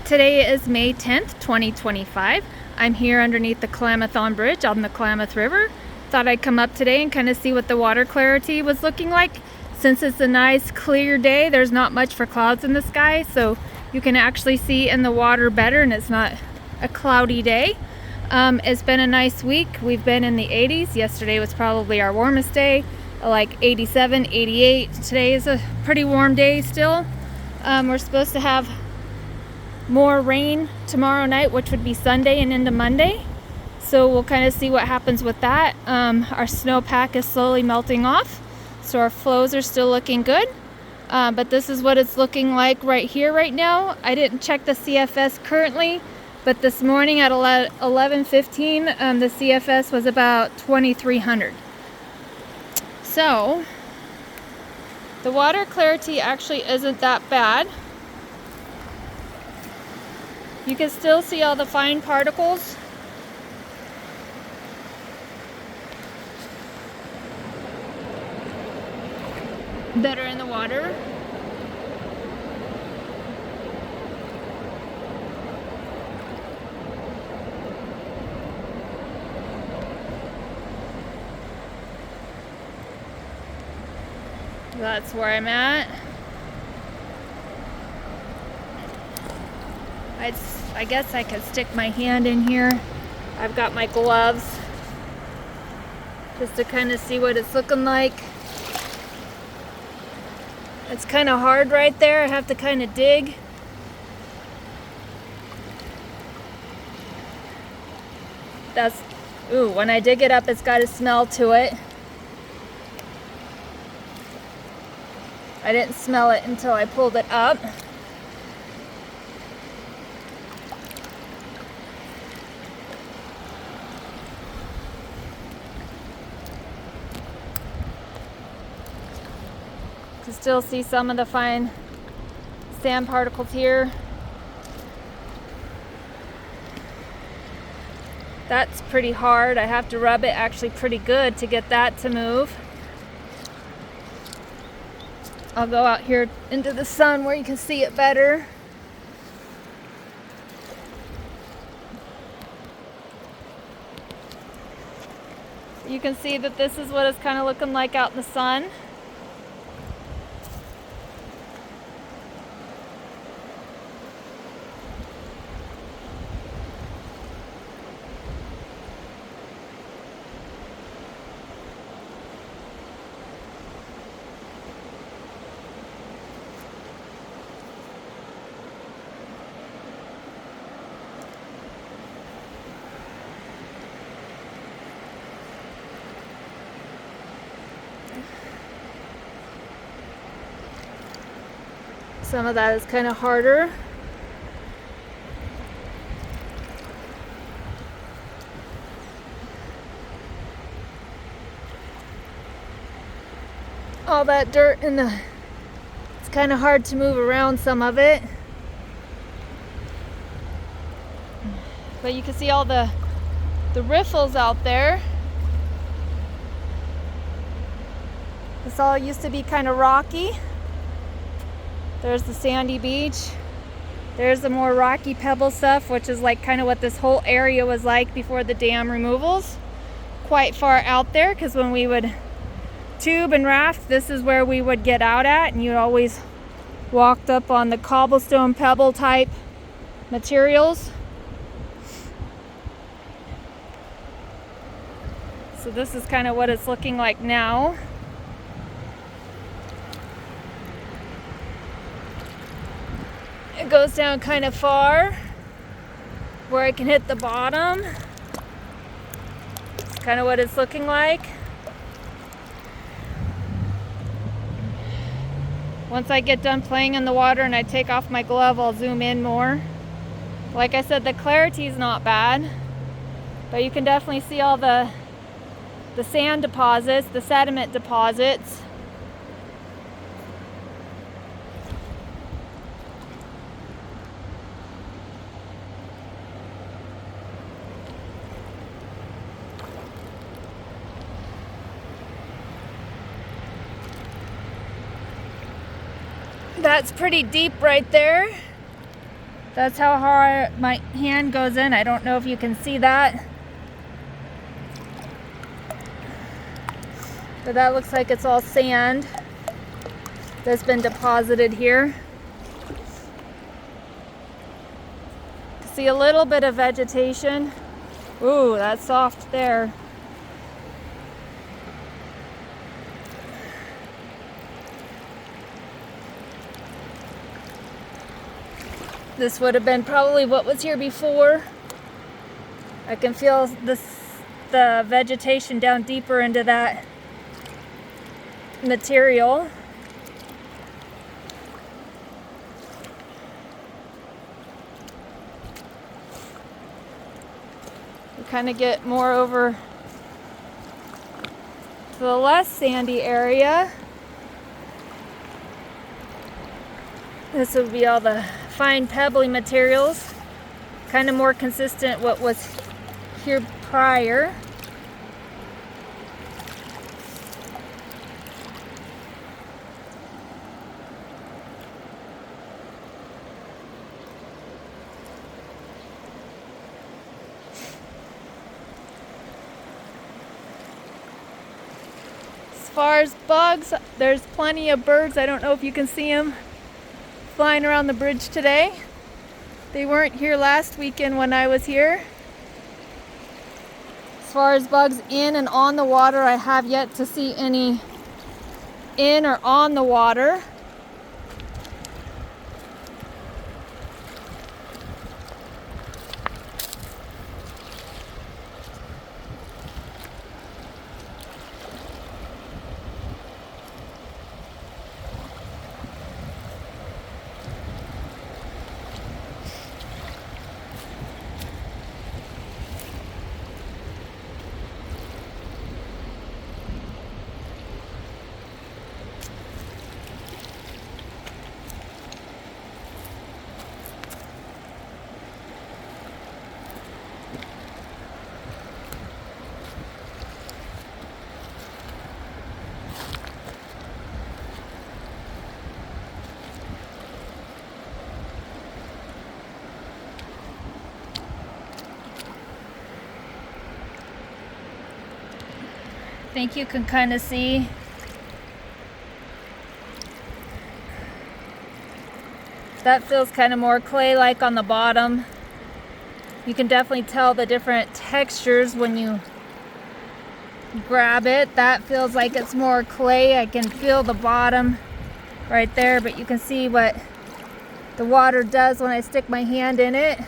Today is May 10th, 2025. I'm here underneath the Klamathon bridge on the Klamath River. Thought I'd come up today and kind of see what the water clarity was looking like. Since it's a nice clear day, there's not much for clouds in the sky, so you can actually see in the water better and it's not a cloudy day. It's been a nice week. We've been in the 80s. Yesterday was probably our warmest day, like 87, 88. Today is a pretty warm day still. We're supposed to have more rain tomorrow night, which would be Sunday and into Monday. So we'll kind of see what happens with that. Our snowpack is slowly melting off, so our flows are still looking good. But this is what it's looking like right here right now. I didn't check the CFS currently, but this morning at 11:15, the CFS was about 2,300. So the water clarity actually isn't that bad. You can still see all the fine particles. That are in the water. That's where I'm at. I guess I could stick my hand in here. I've got my gloves just to kind of see what it's looking like. It's kind of hard right there. I have to kind of dig. When I dig it up, it's got a smell to it. I didn't smell it until I pulled it up. You can still see some of the fine sand particles here. That's pretty hard. I have to rub it actually pretty good to get that to move. I'll go out here into the sun where you can see it better. You can see that this is what it's kind of looking like out in the sun. Some of that is kind of harder. All that dirt in the, it's kind of hard to move around some of it. But you can see all the riffles out there. This all used to be kind of rocky. There's the sandy beach. There's the more rocky pebble stuff, which is like kind of what this whole area was like before the dam removals. Quite far out there, because when we would tube and raft, this is where we would get out at, and you always walked up on the cobblestone pebble type materials. So this is kind of what it's looking like now. It goes down kind of far where I can hit the bottom. It's kind of what it's looking like. Once I get done playing in the water and I take off my glove, I'll zoom in more. Like I said, the clarity is not bad, but you can definitely see all the sand deposits, the sediment deposits. That's pretty deep right there. That's how hard my hand goes in. I don't know if you can see that. But that looks like it's all sand that's been deposited here. See a little bit of vegetation. Ooh, that's soft there. This would have been probably what was here before. I can feel the vegetation down deeper into that material. We kind of get more over to the less sandy area. This would be all the fine pebbly materials, kind of more consistent what was here prior. As far as bugs, there's plenty of birds. I don't know if you can see them flying around the bridge today. They weren't here last weekend when I was here. As far as bugs in and on the water, I have yet to see any in or on the water. I think you can kind of see that feels kind of more clay-like on the bottom. You can definitely tell the different textures when you grab it. That feels like it's more clay. I can feel the bottom right there, but you can see what the water does when I stick my hand in it.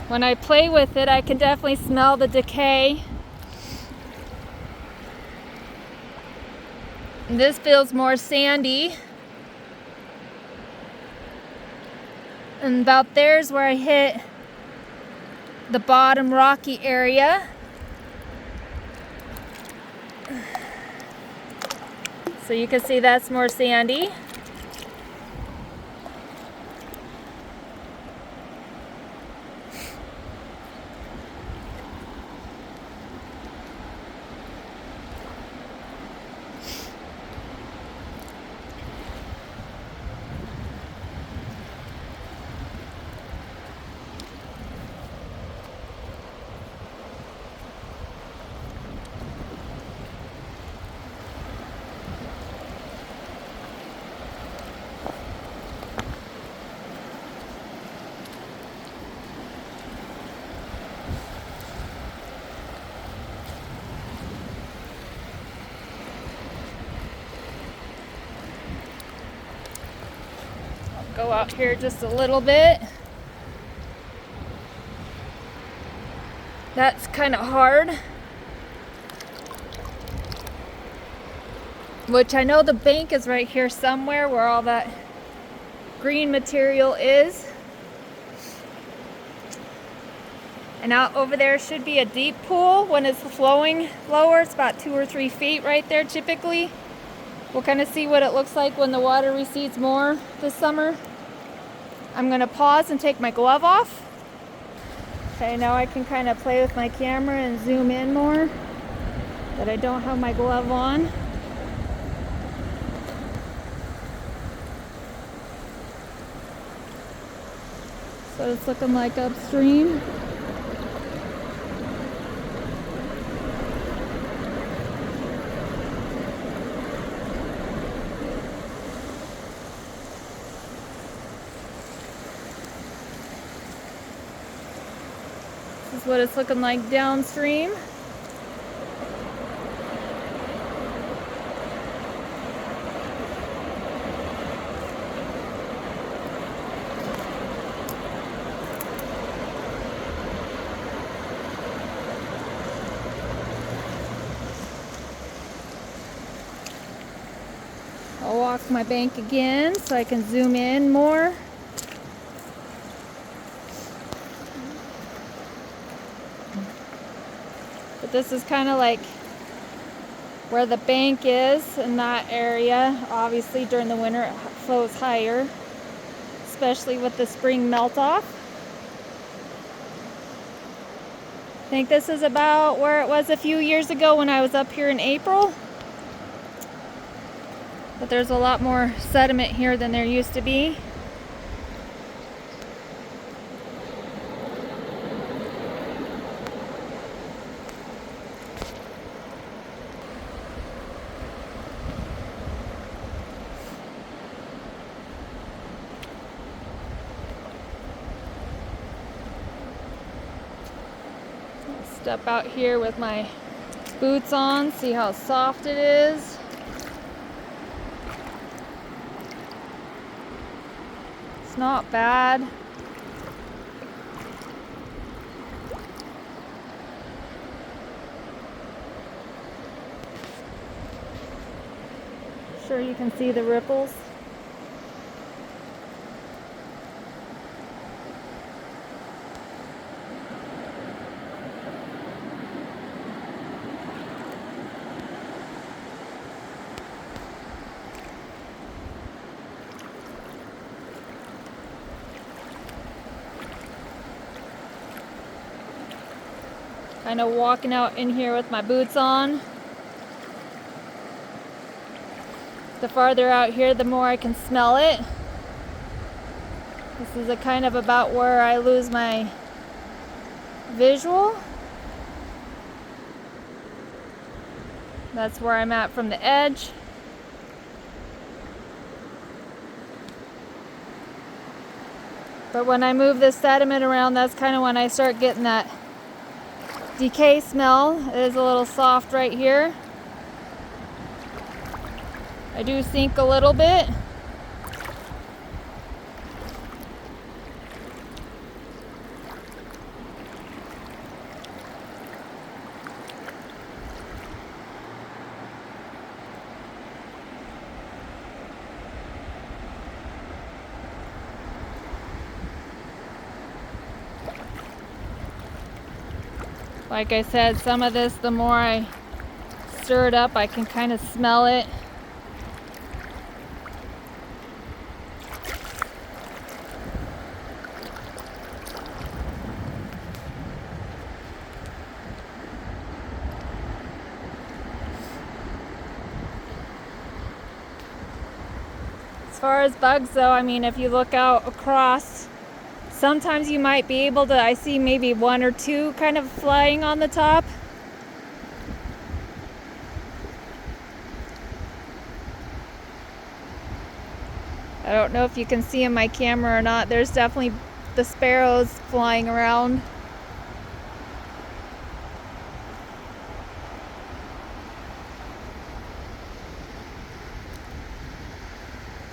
When I play with it, I can definitely smell the decay. And this feels more sandy. And about there's where I hit the bottom rocky area. So you can see that's more sandy. Go out here just a little bit. That's kind of hard. Which I know the bank is right here somewhere where all that green material is. And out over there should be a deep pool when it's flowing lower. It's about 2 or 3 feet right there typically. We'll kind of see what it looks like when the water recedes more this summer. I'm going to pause and take my glove off. Okay, now I can kind of play with my camera and zoom in more, but I don't have my glove on. So it's looking like upstream. This is what it's looking like downstream. I'll walk my bank again so I can zoom in more. But this is kind of like where the bank is in that area. Obviously during the winter it flows higher, especially with the spring melt off. I think this is about where it was a few years ago when I was up here in April. But there's a lot more sediment here than there used to be. Step out here with my boots on, see how soft it is. It's not bad. Sure you can see the ripples. Kind of walking out in here with my boots on. The farther out here, the more I can smell it. This is a kind of about where I lose my visual. That's where I'm at from the edge. But when I move this sediment around, that's kind of when I start getting that decay smell. It is a little soft right here. I do sink a little bit. Like I said, some of this, the more I stir it up, I can kind of smell it. As far as bugs though, I mean, if you look out across, sometimes you might be able to, I see maybe one or two kind of flying on the top. I don't know if you can see in my camera or not. There's definitely the sparrows flying around.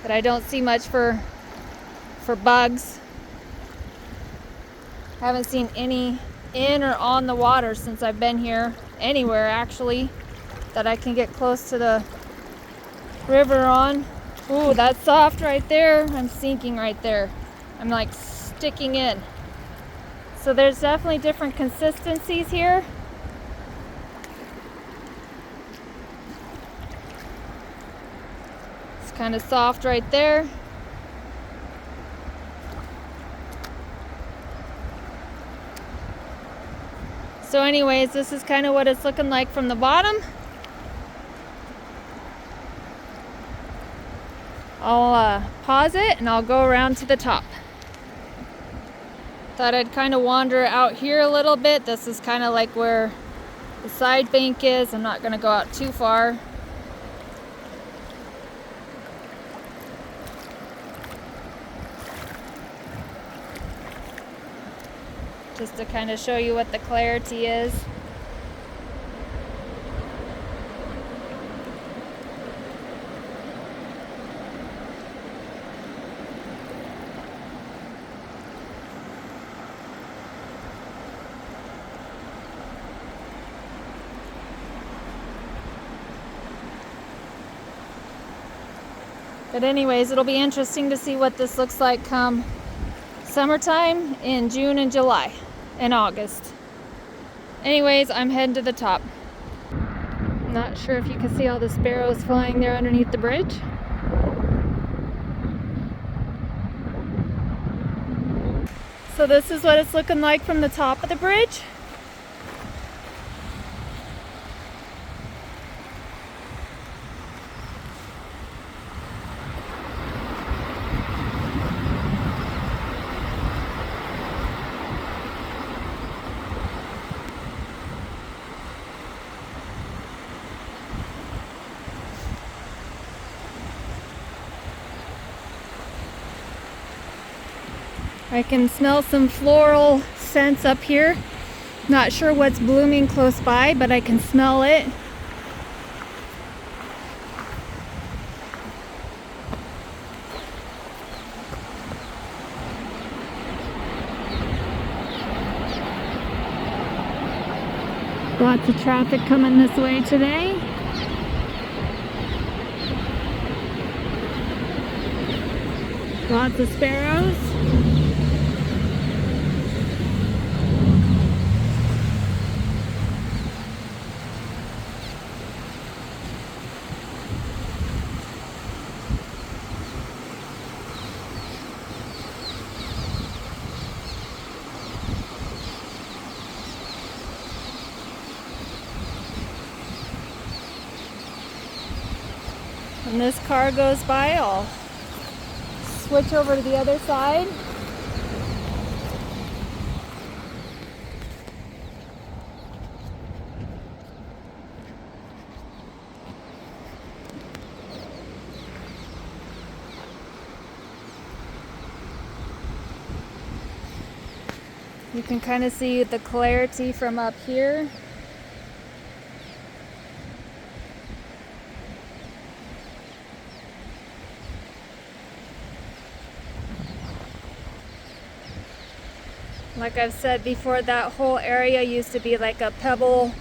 But I don't see much for bugs. Haven't seen any in or on the water since I've been here, anywhere actually, that I can get close to the river on. Ooh, that's soft right there. I'm sinking right there. I'm like sticking in. So there's definitely different consistencies here. It's kind of soft right there. So anyways, this is kind of what it's looking like from the bottom. I'll pause it and I'll go around to the top. Thought I'd kind of wander out here a little bit. This is kind of like where the side bank is. I'm not going to go out too far. Just to kind of show you what the clarity is. But anyways, it'll be interesting to see what this looks like come summertime in June and July and August. Anyways, I'm heading to the top. Not sure if you can see all the sparrows flying there underneath the bridge. So this is what it's looking like from the top of the bridge. I can smell some floral scents up here. Not sure what's blooming close by, but I can smell it. Lots of traffic coming this way today. Lots of sparrows. When this car goes by, I'll switch over to the other side. You can kind of see the clarity from up here. Like I've said before, that whole area used to be like a pebble,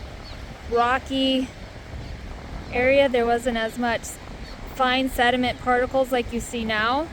rocky area. There wasn't as much fine sediment particles like you see now.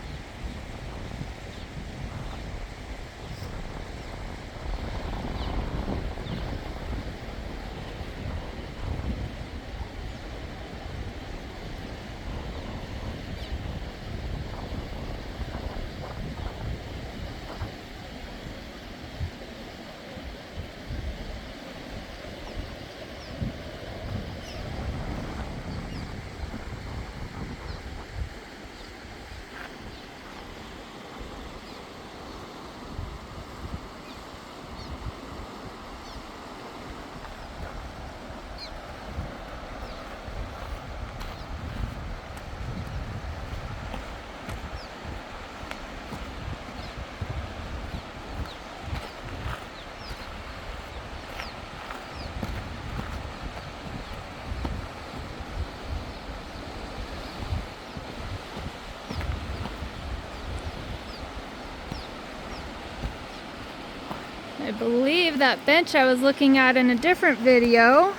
I believe that bench I was looking at in a different video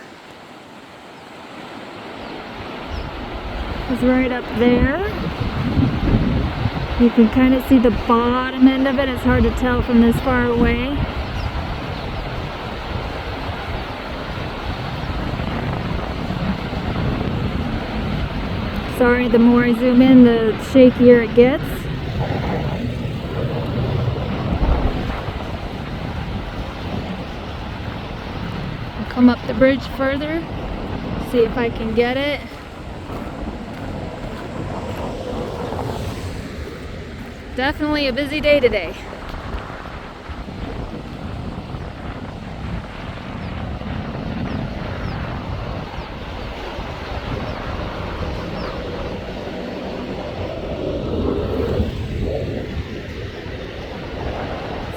is right up there. You can kind of see the bottom end of it. It's hard to tell from this far away. Sorry, the more I zoom in, the shakier it gets. come up the bridge further, see if I can get it. Definitely a busy day today.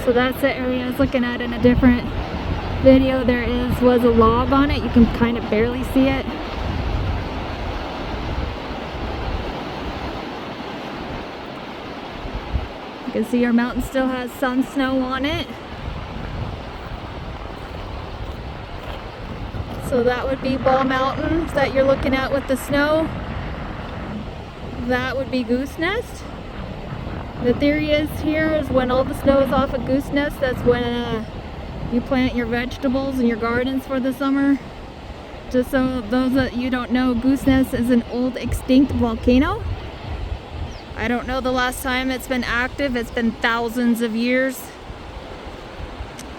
So that's the area I was looking at in a different video. There was a log on it. You can kind of barely see it. You can see our mountain still has some snow on it. So that would be Ball Mountain that you're looking at with the snow. That would be Goose Nest. The theory is here is when all the snow is off of Goose Nest, that's when you plant your vegetables in your gardens for the summer. Just so those that you don't know, Goose Nest is an old extinct volcano. I don't know the last time it's been active. It's been thousands of years.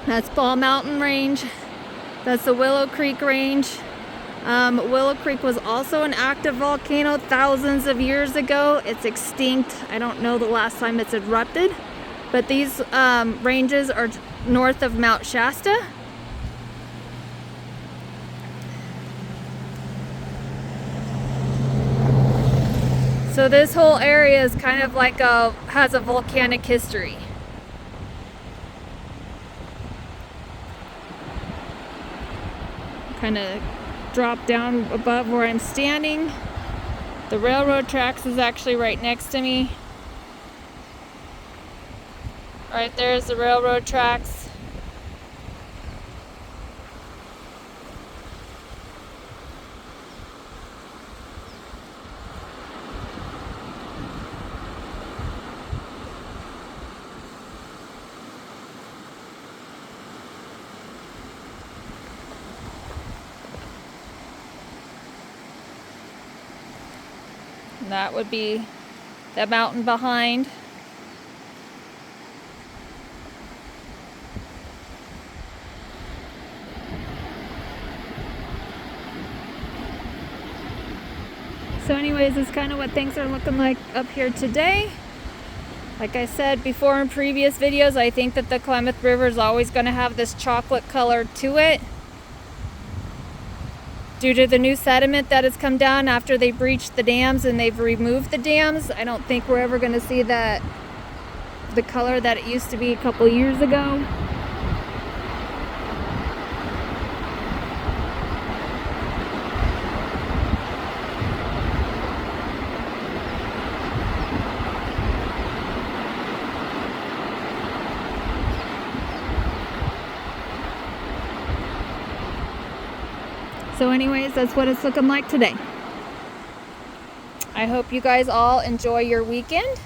That's Ball Mountain Range. That's the Willow Creek Range. Willow Creek was also an active volcano thousands of years ago. It's extinct. I don't know the last time it's erupted, but these ranges are north of Mount Shasta. So this whole area is kind of like has a volcanic history. Kind of drop down above where I'm standing. The railroad tracks is actually right next to me. Right there's the railroad tracks. That would be the mountain behind. So anyways, this is kind of what things are looking like up here today. Like I said before in previous videos, I think that the Klamath River is always going to have this chocolate color to it, due to the new sediment that has come down after they breached the dams and they've removed the dams. I don't think we're ever going to see the color that it used to be a couple years ago. So anyways, that's what it's looking like today. I hope you guys all enjoy your weekend.